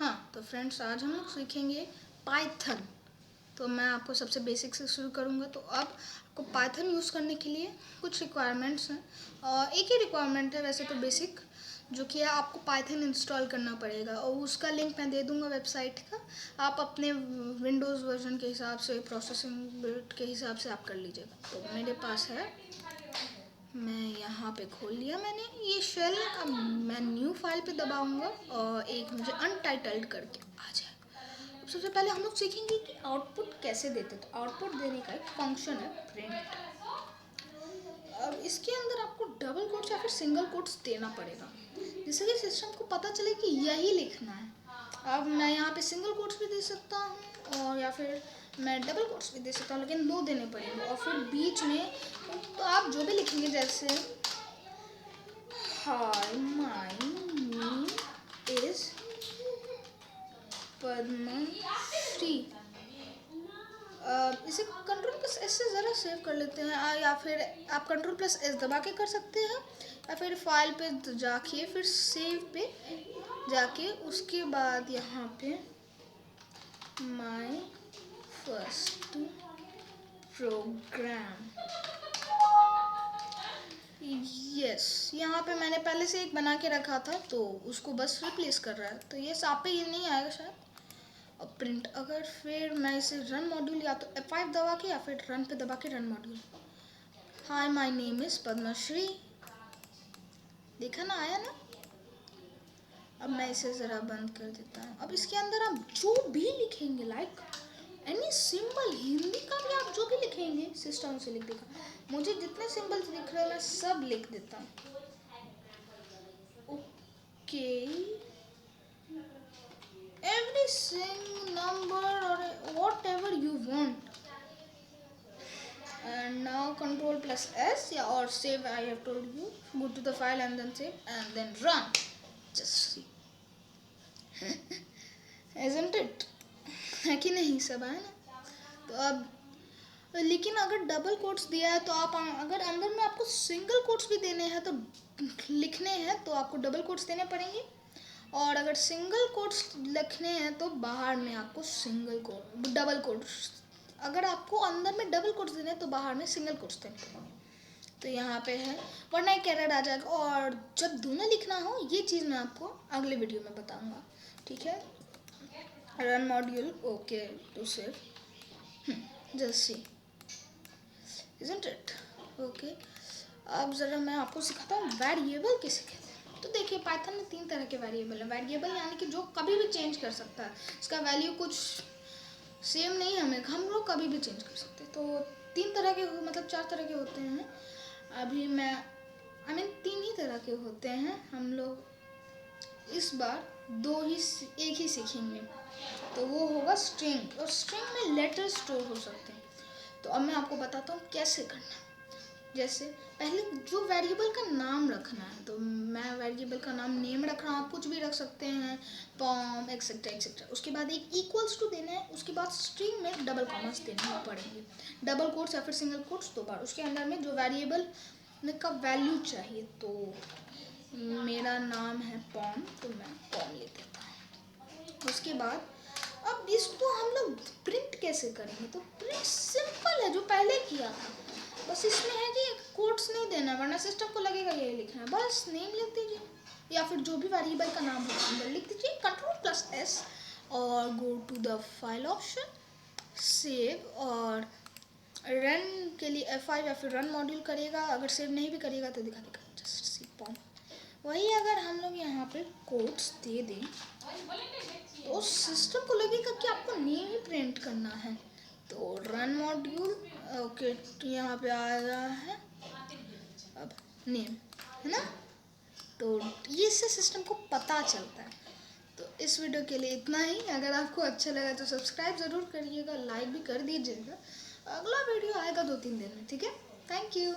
हाँ तो फ्रेंड्स, आज हम लोग सीखेंगे पाइथन। तो मैं आपको सबसे बेसिक से शुरू करूँगा। तो अब आपको पाइथन यूज़ करने के लिए कुछ रिक्वायरमेंट्स हैं, और एक ही रिक्वायरमेंट है वैसे तो बेसिक, जो कि है आपको पाइथन इंस्टॉल करना पड़ेगा, और उसका लिंक मैं दे दूँगा वेबसाइट का। आप अपने विंडोज़ वर्जन के हिसाब से, प्रोसेसिंग रेट के हिसाब से आप कर लीजिएगा। तो मेरे पास है, मैं यहाँ पे खोल लिया मैंने ये शेल। अब मैं न्यू फाइल पे दबाऊंगा और एक मुझे अनटाइटल्ड करके आ जाएगा। अब सबसे पहले हम लोग सीखेंगे कि आउटपुट कैसे देते। तो आउटपुट देने का एक फंक्शन है प्रिंट। अब इसके अंदर आपको डबल कोट्स या फिर सिंगल कोट्स देना पड़ेगा, जिससे कि सिस्टम को पता चले कि यही लिखना है। अब मैं यहाँ पे सिंगल कोट्स भी दे सकता हूँ, और या फिर मैं डबल कोट्स भी दे सकता हूँ, लेकिन 2 देने पड़ेंगे। और फिर बीच में तो आप जो भी लिखेंगे, जैसे hi my name is Padmashri. इसे Ctrl+S से ज़रा सेव कर लेते हैं, या फिर आप Ctrl+S दबा के कर सकते हैं, या फिर फाइल पे जाके फिर सेव पे जाके उसके बाद यहाँ पे माय फर्स्ट प्रोग्राम, यस, यहाँ पे मैंने पहले से एक बना के रखा था तो उसको बस रिप्लेस कर रहा है। तो ये आप पे ये नहीं आएगा शायद। और प्रिंट, अगर फिर मैं इसे रन मॉड्यूल या तो F5 दबा के या फिर रन पे दबा के run module, hi my name is Padmashri, देखा ना, आया ना। अब मैं इसे ज़रा बंद कर देता हूँ। अब इसके अंदर आप जो भी लिखेंगे, लाइक एनी सिंबल, हिंदी का भी आप जो भी लिखेंगे सिस्टम से लिख देगा। मुझे जितने सिंबल्स दिख रहे हैं मैं सब लिख देता हूँ। Okay, every single number or whatever you want. And now Ctrl+S, yeah, or save. I have told you, go to the file and then save and then run. Just see. Isn't it? है कि नहीं, सब है ना। तो अब लेकिन अगर डबल कोट्स दिया है तो आप, अगर अंदर में आपको सिंगल कोट्स भी देने हैं तो लिखने हैं तो आपको डबल कोट्स देने पड़ेंगे, और अगर सिंगल कोट्स लिखने हैं तो बाहर में आपको सिंगल कोट, डबल कोट्स, अगर आपको अंदर में डबल कोट्स देने हैं तो बाहर में सिंगल कोट्स देने पड़ेंगे। तो यहाँ पे है, वरना एक एरर आ जाएगा। और जब दोनों लिखना हो, ये चीज़ मैं आपको अगले वीडियो में बताऊँगा, ठीक है। Run module, okay to save, just see, isn't it? Okay, अब ज़रा मैं आपको सिखाता हूँ वेरिएबल किसे कहते हैं। तो देखिए, पाइथन में 3 तरह के वेरिएबल हैं। वेरिएबल यानी कि जो कभी भी चेंज कर सकता है, इसका वैल्यू कुछ सेम नहीं है, हम लोग कभी भी चेंज कर सकते हैं। तो 3 तरह के, मतलब 4 तरह के होते हैं। अभी मैं 3 ही तरह के होते हैं। हम लोग इस बार एक ही सीखेंगे, तो वो होगा स्ट्रिंग, और स्ट्रिंग में लेटर स्टोर हो सकते हैं। तो अब मैं आपको बताता हूँ कैसे करना है। जैसे पहले जो वेरिएबल का नाम रखना है, तो मैं वेरिएबल का नाम नेम रख रहा हूँ, आप कुछ भी रख सकते हैं, पॉम एक्सेट्रा एक्सेट्रा। उसके बाद एक इक्वल्स टू देना है, उसके बाद स्ट्रिंग में डबल कॉमास देने पड़ेंगे, डबल कोट्स या फिर सिंगल कोट्स 2 बार। उसके अंदर में जो वेरिएबल का वैल्यू चाहिए, तो मेरा नाम है पॉम, तो मैं पॉम ले देता हूँ। उसके बाद अब इसको हम लोग प्रिंट कैसे करेंगे। तो प्रिंट सिंपल है, जो पहले किया था, बस इसमें है कि कोट्स नहीं देना, वरना सिस्टम को लगेगा यही लिखना है। बस नेम लिख दीजिए, या फिर जो भी वेरिएबल का नाम हो अंदर लिख दीजिए, Ctrl+S, और go to the file option, save, और रन के लिए F5 या फिर रन मॉड्यूल करेगा। अगर सेव नहीं भी करेगा तो दिखा देगा, जस्ट सी पॉम। वही अगर हम लोग यहाँ पे कोट्स दे दें तो सिस्टम को लगेगा कि आपको नेम ही प्रिंट करना है। तो रन मॉड्यूल, ओके, यहाँ पे आ रहा है अब नेम, है ना। तो ये इससे सिस्टम को पता चलता है। तो इस वीडियो के लिए इतना ही। अगर आपको अच्छा लगा तो सब्सक्राइब ज़रूर करिएगा, लाइक भी कर दीजिएगा। अगला वीडियो आएगा 2-3 दिन में, ठीक है। Thank you.